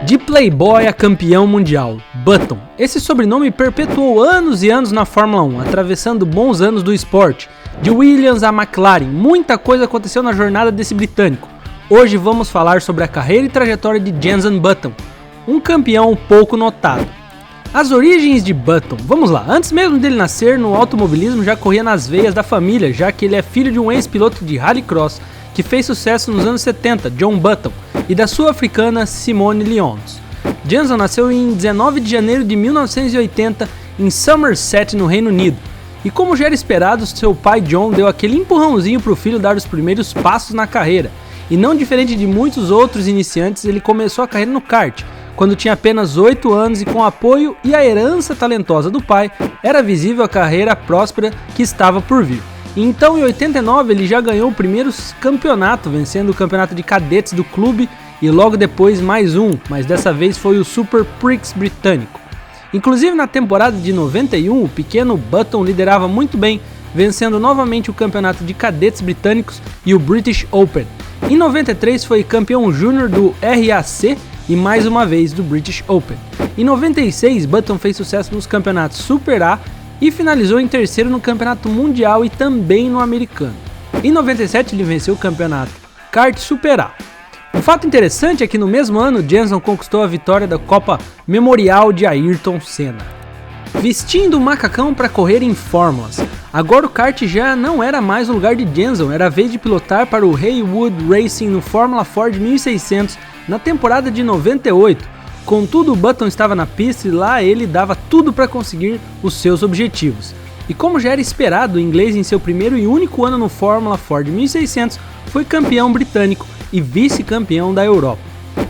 De playboy a campeão mundial, Button. Esse sobrenome perpetuou anos e anos na Fórmula 1, atravessando bons anos do esporte. De Williams a McLaren, muita coisa aconteceu na jornada desse britânico. Hoje vamos falar sobre a carreira e trajetória de Jenson Button, um campeão pouco notado. As origens de Button, vamos lá, antes mesmo dele nascer no automobilismo já corria nas veias da família, já que ele é filho de um ex-piloto de rallycross que fez sucesso nos anos 70, John Button, e da sul-africana Simone Lyons. Jenson nasceu em 19 de janeiro de 1980 em Somerset, no Reino Unido, e como já era esperado, seu pai John deu aquele empurrãozinho para o filho dar os primeiros passos na carreira, e não diferente de muitos outros iniciantes, ele começou a carreira no kart, quando tinha apenas 8 anos e com o apoio e a herança talentosa do pai, era visível a carreira próspera que estava por vir. Então em 89 ele já ganhou o primeiro campeonato, vencendo o campeonato de cadetes do clube e logo depois mais um, mas dessa vez foi o Super Prix britânico. Inclusive na temporada de 91 o pequeno Button liderava muito bem, vencendo novamente o campeonato de cadetes britânicos e o British Open. Em 93 foi campeão júnior do RAC e mais uma vez do British Open. Em 96 Button fez sucesso nos campeonatos Super A e finalizou em terceiro no campeonato mundial e também no americano. Em 97 ele venceu o campeonato kart Super A. Um fato interessante é que no mesmo ano Jenson conquistou a vitória da Copa Memorial de Ayrton Senna. Vestindo o macacão para correr em fórmulas, agora o kart já não era mais o lugar de Jenson, era a vez de pilotar para o Haywood Racing no Fórmula Ford 1600 na temporada de 98. Contudo, o Button estava na pista e lá ele dava tudo para conseguir os seus objetivos. E como já era esperado, o inglês em seu primeiro e único ano no Fórmula Ford 1600 foi campeão britânico e vice-campeão da Europa.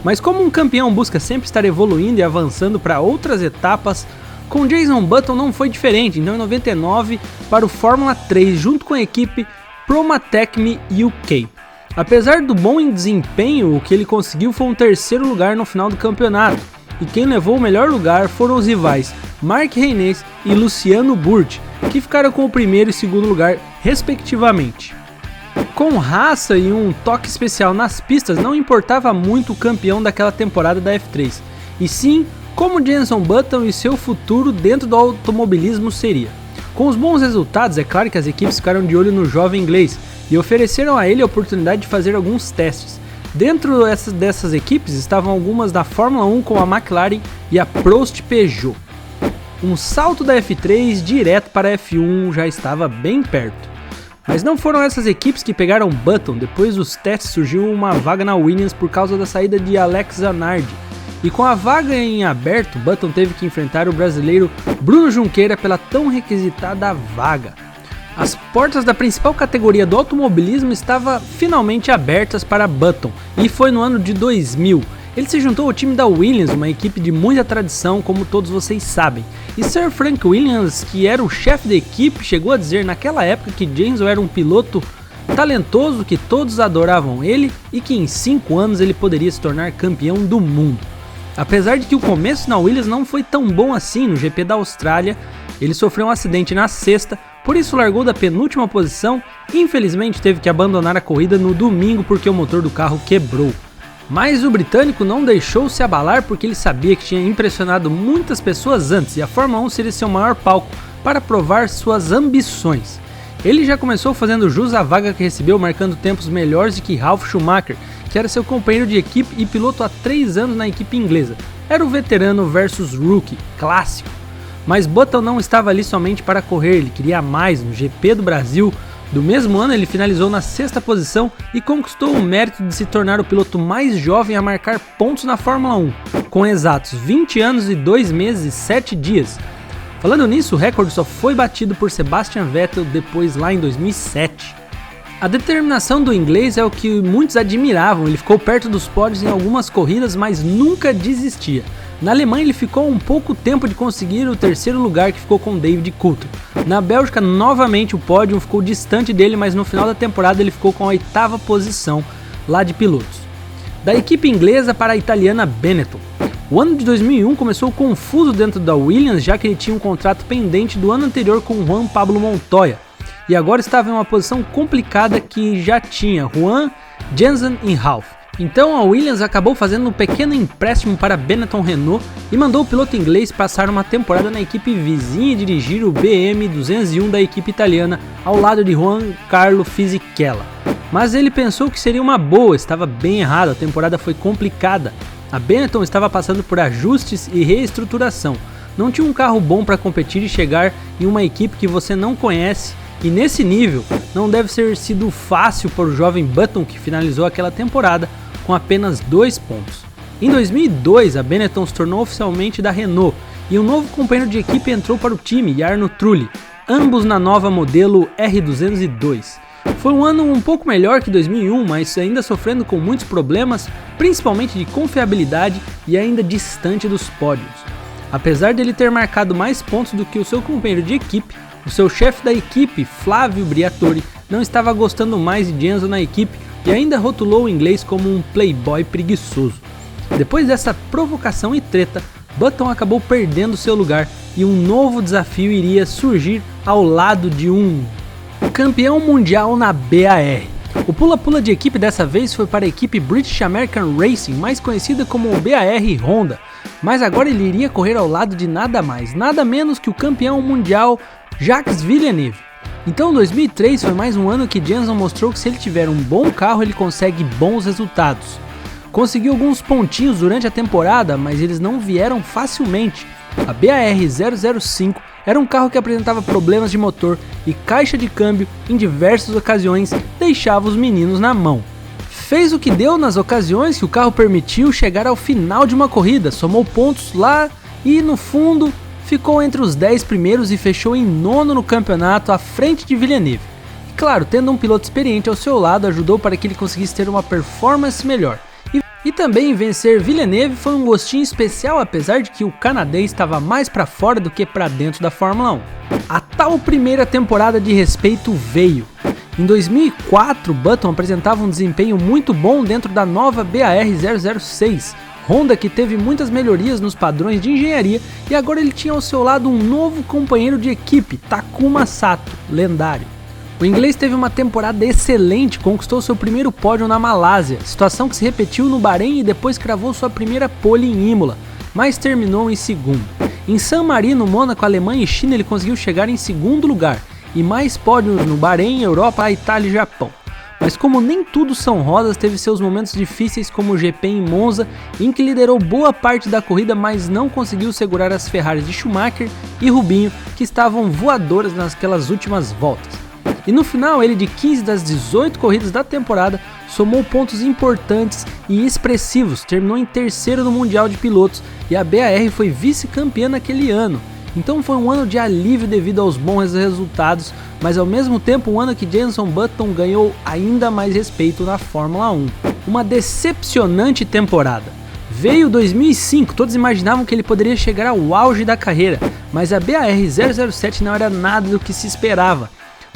Mas como um campeão busca sempre estar evoluindo e avançando para outras etapas, com Jenson Button não foi diferente, então em 99 para o Fórmula 3 junto com a equipe Promatecme UK. Apesar do bom desempenho, o que ele conseguiu foi um terceiro lugar no final do campeonato, e quem levou o melhor lugar foram os rivais Mark Reynes e Luciano Burti, que ficaram com o primeiro e segundo lugar respectivamente. Com raça e um toque especial nas pistas, não importava muito o campeão daquela temporada da F3, e sim como Jenson Button e seu futuro dentro do automobilismo seria. Com os bons resultados, é claro que as equipes ficaram de olho no jovem inglês, e ofereceram a ele a oportunidade de fazer alguns testes. Dentro dessas equipes estavam algumas da Fórmula 1 como a McLaren e a Prost Peugeot. Um salto da F3 direto para a F1 já estava bem perto. Mas não foram essas equipes que pegaram Button, depois dos testes surgiu uma vaga na Williams por causa da saída de Alex Zanardi. E com a vaga em aberto, Button teve que enfrentar o brasileiro Bruno Junqueira pela tão requisitada vaga. As portas da principal categoria do automobilismo estavam finalmente abertas para Button, e foi no ano de 2000. Ele se juntou ao time da Williams, uma equipe de muita tradição, como todos vocês sabem. E Sir Frank Williams, que era o chefe da equipe, chegou a dizer naquela época que Jenson era um piloto talentoso, que todos adoravam ele e que em 5 anos ele poderia se tornar campeão do mundo. Apesar de que o começo na Williams não foi tão bom assim, no GP da Austrália, ele sofreu um acidente na sexta, por isso largou da penúltima posição e infelizmente teve que abandonar a corrida no domingo porque o motor do carro quebrou. Mas o britânico não deixou se abalar porque ele sabia que tinha impressionado muitas pessoas antes e a Fórmula 1 seria seu maior palco para provar suas ambições. Ele já começou fazendo jus à vaga que recebeu, marcando tempos melhores do que Ralf Schumacher, que era seu companheiro de equipe e piloto há 3 anos na equipe inglesa. Era o veterano versus rookie, clássico. Mas Button não estava ali somente para correr, ele queria mais. No GP do Brasil do mesmo ano ele finalizou na 6ª posição e conquistou o mérito de se tornar o piloto mais jovem a marcar pontos na Fórmula 1, com exatos 20 anos e 2 meses e 7 dias. Falando nisso, o recorde só foi batido por Sebastian Vettel depois lá em 2007. A determinação do inglês é o que muitos admiravam, ele ficou perto dos pódios em algumas corridas, mas nunca desistia. Na Alemanha ele ficou um pouco tempo de conseguir o 3º lugar, que ficou com David Coulthard. Na Bélgica novamente o pódio ficou distante dele, mas no final da temporada ele ficou com a 8ª posição lá de pilotos. Da equipe inglesa para a italiana Benetton. O ano de 2001 começou confuso dentro da Williams, já que ele tinha um contrato pendente do ano anterior com Juan Pablo Montoya, e agora estava em uma posição complicada que já tinha Juan, Jenson e Ralf. Então a Williams acabou fazendo um pequeno empréstimo para Benetton Renault e mandou o piloto inglês passar uma temporada na equipe vizinha e dirigir o BM 201 da equipe italiana ao lado de Juan Carlo Fisichella. Mas ele pensou que seria uma boa, estava bem errado, a temporada foi complicada. A Benetton estava passando por ajustes e reestruturação, não tinha um carro bom para competir e chegar em uma equipe que você não conhece, e nesse nível não deve ter sido fácil para o jovem Button, que finalizou aquela temporada com apenas 2 pontos. Em 2002, a Benetton se tornou oficialmente da Renault e um novo companheiro de equipe entrou para o time, Jarno Trulli, ambos na nova modelo R202. Foi um ano um pouco melhor que 2001, mas ainda sofrendo com muitos problemas, principalmente de confiabilidade e ainda distante dos pódios. Apesar dele ter marcado mais pontos do que o seu companheiro de equipe, o seu chefe da equipe, Flavio Briatore, não estava gostando mais de Jenson na equipe e ainda rotulou o inglês como um playboy preguiçoso. Depois dessa provocação e treta, Button acabou perdendo seu lugar e um novo desafio iria surgir ao lado de um campeão mundial na BAR. O pula-pula de equipe dessa vez foi para a equipe British American Racing, mais conhecida como BAR Honda, mas agora ele iria correr ao lado de nada mais, nada menos que o campeão mundial Jacques Villeneuve. Então 2003 foi mais um ano que Jenson mostrou que se ele tiver um bom carro ele consegue bons resultados. Conseguiu alguns pontinhos durante a temporada, mas eles não vieram facilmente. A BAR 005 era um carro que apresentava problemas de motor e caixa de câmbio em diversas ocasiões deixava os meninos na mão. Fez o que deu nas ocasiões que o carro permitiu chegar ao final de uma corrida, somou pontos lá e no fundo ficou entre os 10 primeiros e fechou em 9º no campeonato à frente de Villeneuve. E claro, tendo um piloto experiente ao seu lado ajudou para que ele conseguisse ter uma performance melhor. E também vencer Villeneuve foi um gostinho especial, apesar de que o canadense estava mais para fora do que para dentro da Fórmula 1. A tal primeira temporada de respeito veio. Em 2004, Button apresentava um desempenho muito bom dentro da nova BAR 006, Honda que teve muitas melhorias nos padrões de engenharia e agora ele tinha ao seu lado um novo companheiro de equipe, Takuma Sato, lendário. O inglês teve uma temporada excelente, conquistou seu primeiro pódio na Malásia, situação que se repetiu no Bahrein e depois cravou sua primeira pole em Imola, mas terminou em segundo. Em San Marino, Mônaco, Alemanha e China ele conseguiu chegar em segundo lugar, e mais pódios no Bahrein, Europa, Itália e Japão. Mas como nem tudo são rosas, teve seus momentos difíceis como o GP em Monza, em que liderou boa parte da corrida, mas não conseguiu segurar as Ferraris de Schumacher e Rubinho, que estavam voadoras naquelas últimas voltas. E no final, ele de 15 das 18 corridas da temporada, somou pontos importantes e expressivos, terminou em terceiro no Mundial de Pilotos e a BAR foi vice-campeã naquele ano. Então foi um ano de alívio devido aos bons resultados, mas ao mesmo tempo um ano que Jenson Button ganhou ainda mais respeito na Fórmula 1. Uma decepcionante temporada. Veio 2005, todos imaginavam que ele poderia chegar ao auge da carreira, mas a BAR 007 não era nada do que se esperava.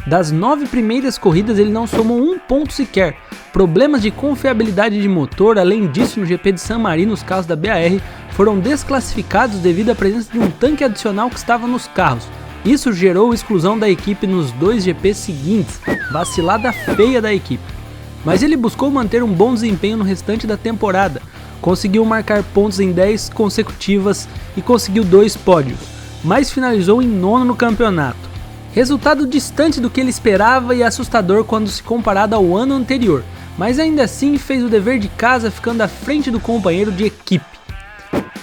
Das 9 primeiras corridas ele não somou um ponto sequer. Problemas de confiabilidade de motor, além disso no GP de San Marino os carros da BAR foram desclassificados devido à presença de um tanque adicional que estava nos carros. Isso gerou exclusão da equipe nos 2 GPs seguintes, vacilada feia da equipe. Mas ele buscou manter um bom desempenho no restante da temporada, conseguiu marcar pontos em 10 consecutivas e conseguiu 2 pódios, mas finalizou em 9º no campeonato. Resultado distante do que ele esperava e assustador quando se comparado ao ano anterior, mas ainda assim fez o dever de casa ficando à frente do companheiro de equipe.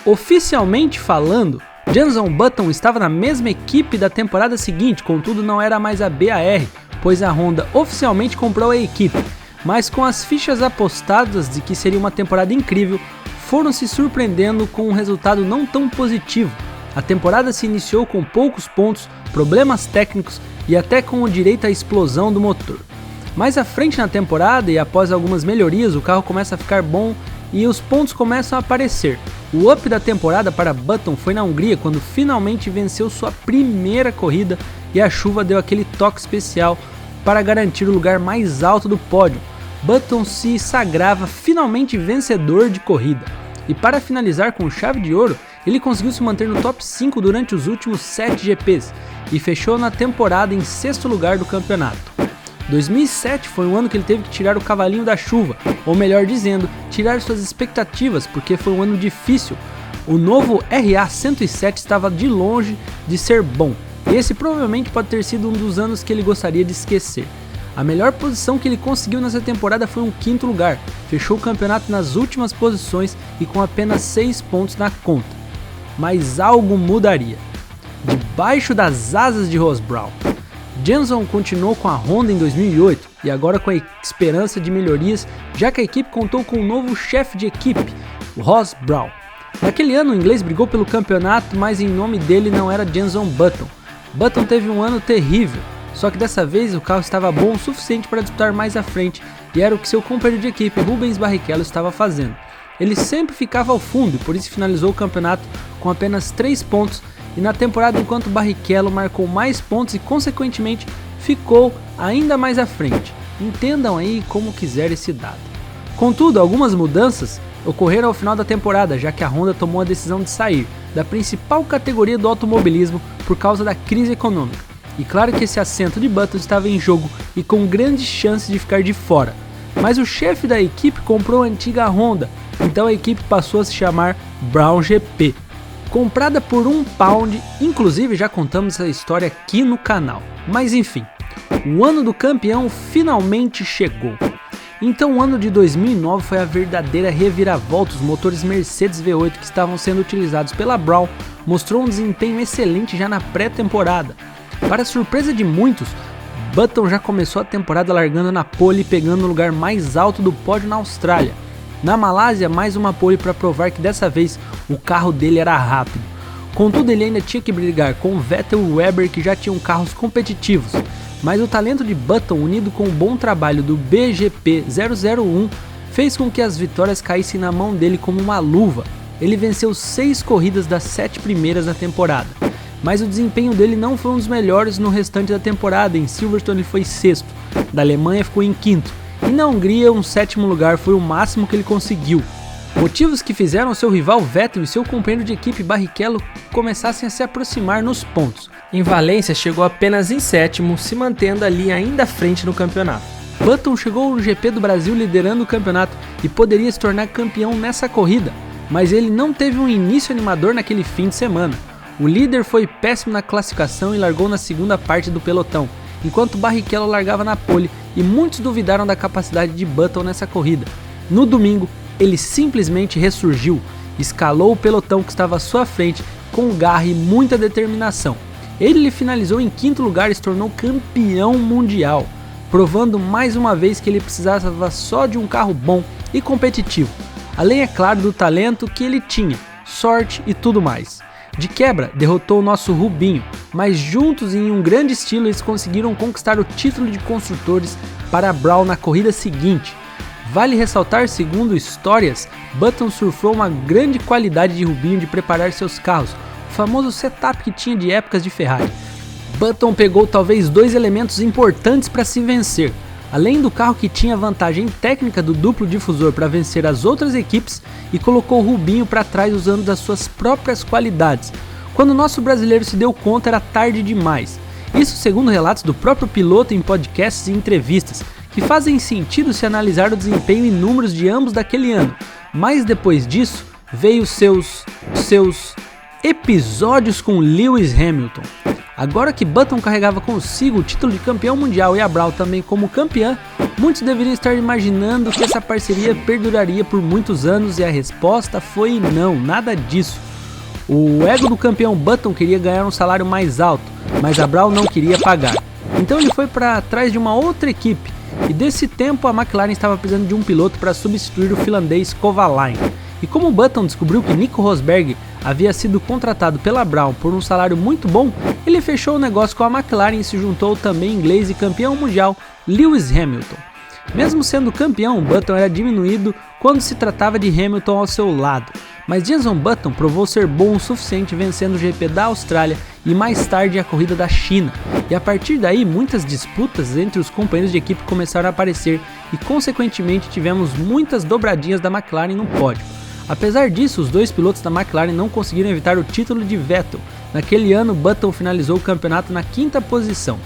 Oficialmente falando, Jenson Button estava na mesma equipe da temporada seguinte, contudo não era mais a BAR, pois a Honda oficialmente comprou a equipe, mas com as fichas apostadas de que seria uma temporada incrível, foram se surpreendendo com um resultado não tão positivo. A temporada se iniciou com poucos pontos, problemas técnicos e até com o direito à explosão do motor. Mais à frente na temporada e após algumas melhorias, o carro começa a ficar bom e os pontos começam a aparecer. O up da temporada para Button foi na Hungria, quando finalmente venceu sua primeira corrida e a chuva deu aquele toque especial para garantir o lugar mais alto do pódio. Button se sagrava finalmente vencedor de corrida. E para finalizar com chave de ouro, ele conseguiu se manter no top 5 durante os últimos 7 GPs e fechou na temporada em 6º lugar do campeonato. 2007 foi um ano que ele teve que tirar o cavalinho da chuva, ou melhor dizendo, tirar suas expectativas, porque foi um ano difícil. O novo RA107 estava de longe de ser bom, e esse provavelmente pode ter sido um dos anos que ele gostaria de esquecer. A melhor posição que ele conseguiu nessa temporada foi um 5º lugar, fechou o campeonato nas últimas posições e com apenas 6 pontos na conta. Mas algo mudaria. Debaixo das asas de Ross Brawn, Jenson continuou com a Honda em 2008 e agora com a esperança de melhorias, já que a equipe contou com um novo chefe de equipe, o Ross Brawn. Naquele ano o inglês brigou pelo campeonato, mas em nome dele não era Jenson Button. Button teve um ano terrível, só que dessa vez o carro estava bom o suficiente para disputar mais à frente e era o que seu companheiro de equipe Rubens Barrichello estava fazendo. Ele sempre ficava ao fundo e por isso finalizou o campeonato com apenas 3 pontos e na temporada enquanto Barrichello marcou mais pontos e consequentemente ficou ainda mais à frente. Entendam aí como quiser esse dado. Contudo, algumas mudanças ocorreram ao final da temporada, já que a Honda tomou a decisão de sair da principal categoria do automobilismo por causa da crise econômica. E claro que esse assento de Button estava em jogo e com grandes chances de ficar de fora. Mas o chefe da equipe comprou a antiga Honda, então a equipe passou a se chamar Brawn GP. Comprada por £1, inclusive já contamos essa história aqui no canal. Mas enfim, o ano do campeão finalmente chegou. Então o ano de 2009 foi a verdadeira reviravolta. Os motores Mercedes V8 que estavam sendo utilizados pela Brawn mostrou um desempenho excelente já na pré-temporada. Para surpresa de muitos, Button já começou a temporada largando na pole e pegando o lugar mais alto do pódio na Austrália. Na Malásia, mais uma pole para provar que dessa vez o carro dele era rápido. Contudo, ele ainda tinha que brigar com Vettel e Webber, que já tinham carros competitivos. Mas o talento de Button, unido com o bom trabalho do BGP 001, fez com que as vitórias caíssem na mão dele como uma luva. Ele venceu 6 corridas das 7 primeiras da temporada. Mas o desempenho dele não foi um dos melhores no restante da temporada. Em Silverstone ele foi 6º, da Alemanha ficou em 5º. E na Hungria, um 7º lugar foi o máximo que ele conseguiu. Motivos que fizeram seu rival Vettel e seu companheiro de equipe Barrichello começassem a se aproximar nos pontos. Em Valência chegou apenas em 7º, se mantendo ali ainda à frente no campeonato. Button chegou no GP do Brasil liderando o campeonato e poderia se tornar campeão nessa corrida, mas ele não teve um início animador naquele fim de semana. O líder foi péssimo na classificação e largou na segunda parte do pelotão, enquanto Barrichello largava na pole e muitos duvidaram da capacidade de Button nessa corrida. No domingo, ele simplesmente ressurgiu, escalou o pelotão que estava à sua frente com garra e muita determinação. Ele finalizou em 5º lugar e se tornou campeão mundial, provando mais uma vez que ele precisava só de um carro bom e competitivo, além, é claro, do talento que ele tinha, sorte e tudo mais. De quebra, derrotou o nosso Rubinho, mas juntos e em um grande estilo eles conseguiram conquistar o título de construtores para a Brawn na corrida seguinte. Vale ressaltar, segundo histórias, Button surfou uma grande qualidade de Rubinho de preparar seus carros, o famoso setup que tinha de épocas de Ferrari. Button pegou talvez 2 elementos importantes para se vencer. Além do carro que tinha vantagem técnica do duplo difusor para vencer as outras equipes, e colocou o Rubinho para trás usando das suas próprias qualidades. Quando o nosso brasileiro se deu conta era tarde demais. Isso segundo relatos do próprio piloto em podcasts e entrevistas, que fazem sentido se analisar o desempenho e números de ambos daquele ano. Mas depois disso, veio seus episódios com Lewis Hamilton. Agora que Button carregava consigo o título de campeão mundial e a Brawn também como campeã, muitos deveriam estar imaginando que essa parceria perduraria por muitos anos e a resposta foi não, nada disso. O ego do campeão Button queria ganhar um salário mais alto, mas a Brawn não queria pagar. Então ele foi para trás de uma outra equipe, e desse tempo a McLaren estava precisando de um piloto para substituir o finlandês Kovalainen. E como Button descobriu que Nico Rosberg havia sido contratado pela Brawn por um salário muito bom, ele fechou o negócio com a McLaren e se juntou também inglês e campeão mundial Lewis Hamilton. Mesmo sendo campeão, Button era diminuído quando se tratava de Hamilton ao seu lado, mas Jenson Button provou ser bom o suficiente vencendo o GP da Austrália e mais tarde a corrida da China, e a partir daí muitas disputas entre os companheiros de equipe começaram a aparecer e consequentemente tivemos muitas dobradinhas da McLaren no pódio. Apesar disso, os 2 pilotos da McLaren não conseguiram evitar o título de Vettel. Naquele ano, Button finalizou o campeonato na 5ª posição.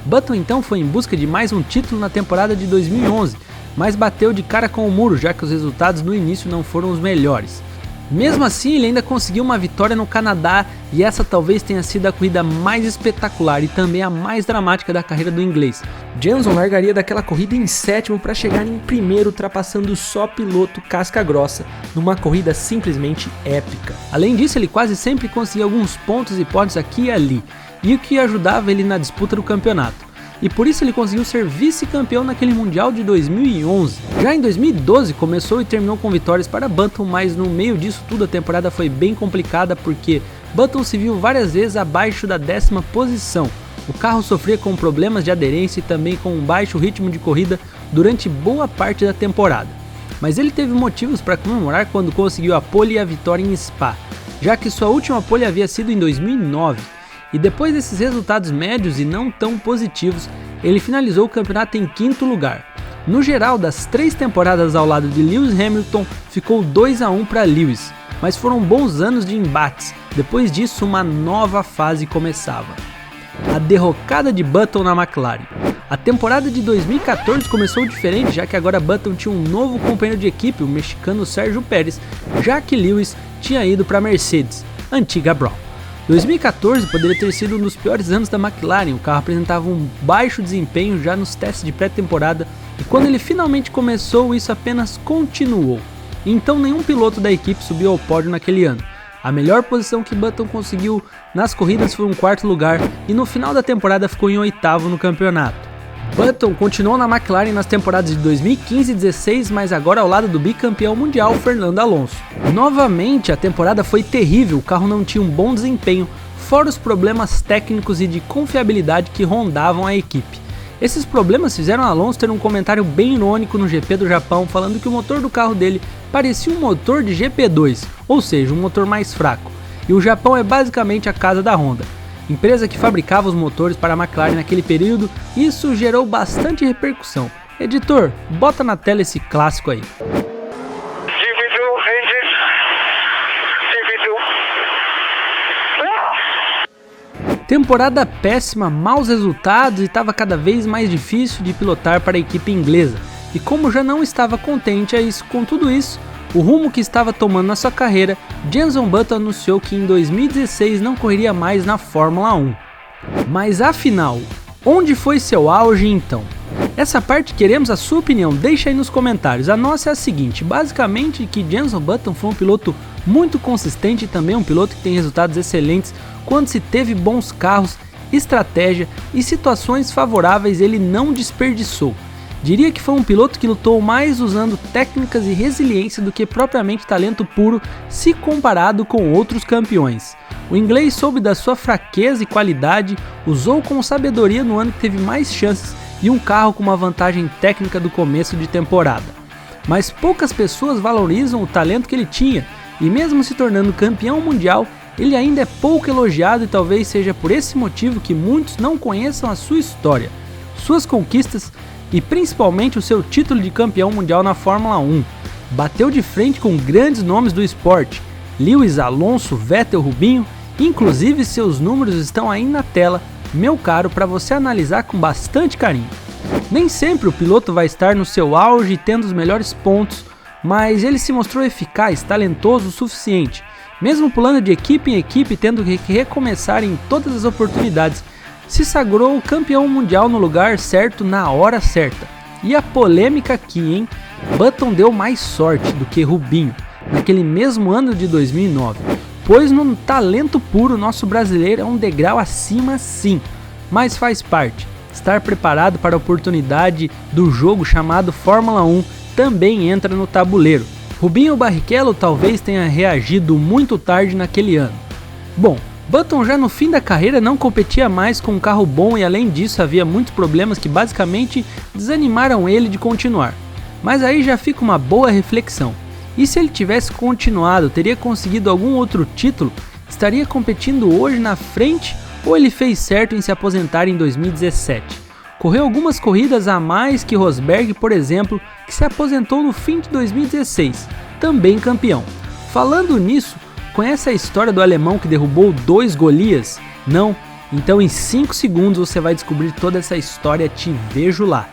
Button então foi em busca de mais um título na temporada de 2011, mas bateu de cara com o muro, já que os resultados no início não foram os melhores. Mesmo assim, ele ainda conseguiu uma vitória no Canadá, e essa talvez tenha sido a corrida mais espetacular e também a mais dramática da carreira do inglês. Johnson largaria daquela corrida em sétimo para chegar em primeiro, ultrapassando só piloto casca grossa, numa corrida simplesmente épica. Além disso, ele quase sempre conseguia alguns pontos e pódios aqui e ali, e o que ajudava ele na disputa do campeonato. E por isso ele conseguiu ser vice-campeão naquele Mundial de 2011. Já em 2012 começou e terminou com vitórias para Button, mas no meio disso tudo a temporada foi bem complicada porque Button se viu várias vezes abaixo da 10ª posição. O carro sofria com problemas de aderência e também com um baixo ritmo de corrida durante boa parte da temporada. Mas ele teve motivos para comemorar quando conseguiu a pole e a vitória em Spa, já que sua última pole havia sido em 2009. E depois desses resultados médios e não tão positivos, ele finalizou o campeonato em 5º lugar. No geral, das 3 temporadas ao lado de Lewis Hamilton, ficou 2-1 para Lewis, mas foram bons anos de embates. Depois disso, uma nova fase começava. A derrocada de Button na McLaren. A temporada de 2014 começou diferente, já que agora Button tinha um novo companheiro de equipe, o mexicano Sérgio Pérez, já que Lewis tinha ido para a Mercedes, antiga Brown. 2014 poderia ter sido um dos piores anos da McLaren. O carro apresentava um baixo desempenho já nos testes de pré-temporada, e quando ele finalmente começou, isso apenas continuou. Então nenhum piloto da equipe subiu ao pódio naquele ano. A melhor posição que Button conseguiu nas corridas foi um 4º lugar, e no final da temporada ficou em 8º no campeonato. Button continuou na McLaren nas temporadas de 2015 e 2016, mas agora ao lado do bicampeão mundial Fernando Alonso. Novamente, a temporada foi terrível, o carro não tinha um bom desempenho, fora os problemas técnicos e de confiabilidade que rondavam a equipe. Esses problemas fizeram Alonso ter um comentário bem irônico no GP do Japão, falando que o motor do carro dele parecia um motor de GP2, ou seja, um motor mais fraco. E o Japão é basicamente a casa da Honda, empresa que fabricava os motores para a McLaren naquele período, e isso gerou bastante repercussão. Editor, bota na tela esse clássico aí. Temporada péssima, maus resultados e estava cada vez mais difícil de pilotar para a equipe inglesa. E como já não estava contente com tudo isso, o rumo que estava tomando na sua carreira, Jenson Button anunciou que em 2016 não correria mais na Fórmula 1. Mas afinal, onde foi seu auge então? Essa parte queremos a sua opinião, deixa aí nos comentários. A nossa é a seguinte: basicamente que Jenson Button foi um piloto muito consistente e também um piloto que tem resultados excelentes quando se teve bons carros, estratégia e situações favoráveis, ele não desperdiçou. Diria que foi um piloto que lutou mais usando técnicas e resiliência do que propriamente talento puro, se comparado com outros campeões. O inglês soube da sua fraqueza e qualidade, usou com sabedoria no ano que teve mais chances e um carro com uma vantagem técnica do começo de temporada. Mas poucas pessoas valorizam o talento que ele tinha, e mesmo se tornando campeão mundial, ele ainda é pouco elogiado, e talvez seja por esse motivo que muitos não conheçam a sua história, suas conquistas e principalmente o seu título de campeão mundial na Fórmula 1. Bateu de frente com grandes nomes do esporte, Lewis, Alonso, Vettel, Rubinho, inclusive seus números estão aí na tela, meu caro, para você analisar com bastante carinho. Nem sempre o piloto vai estar no seu auge e tendo os melhores pontos, mas ele se mostrou eficaz, talentoso o suficiente, mesmo pulando de equipe em equipe, tendo que recomeçar em todas as oportunidades. Se sagrou campeão mundial no lugar certo na hora certa. E a polêmica aqui, hein? Button deu mais sorte do que Rubinho naquele mesmo ano de 2009, pois no talento puro nosso brasileiro é um degrau acima sim, mas faz parte. Estar preparado para a oportunidade do jogo chamado Fórmula 1 também entra no tabuleiro. Rubinho Barrichello talvez tenha reagido muito tarde naquele ano. Bom, Button já no fim da carreira não competia mais com um carro bom e além disso havia muitos problemas que basicamente desanimaram ele de continuar. Mas aí já fica uma boa reflexão. E se ele tivesse continuado, teria conseguido algum outro título? Estaria competindo hoje na frente ou ele fez certo em se aposentar em 2017? Correu algumas corridas a mais que Rosberg, por exemplo, que se aposentou no fim de 2016, também campeão. Falando nisso, conhece a história do alemão que derrubou 2 Golias? Não, Então em 5 segundos você vai descobrir toda essa história, te vejo lá.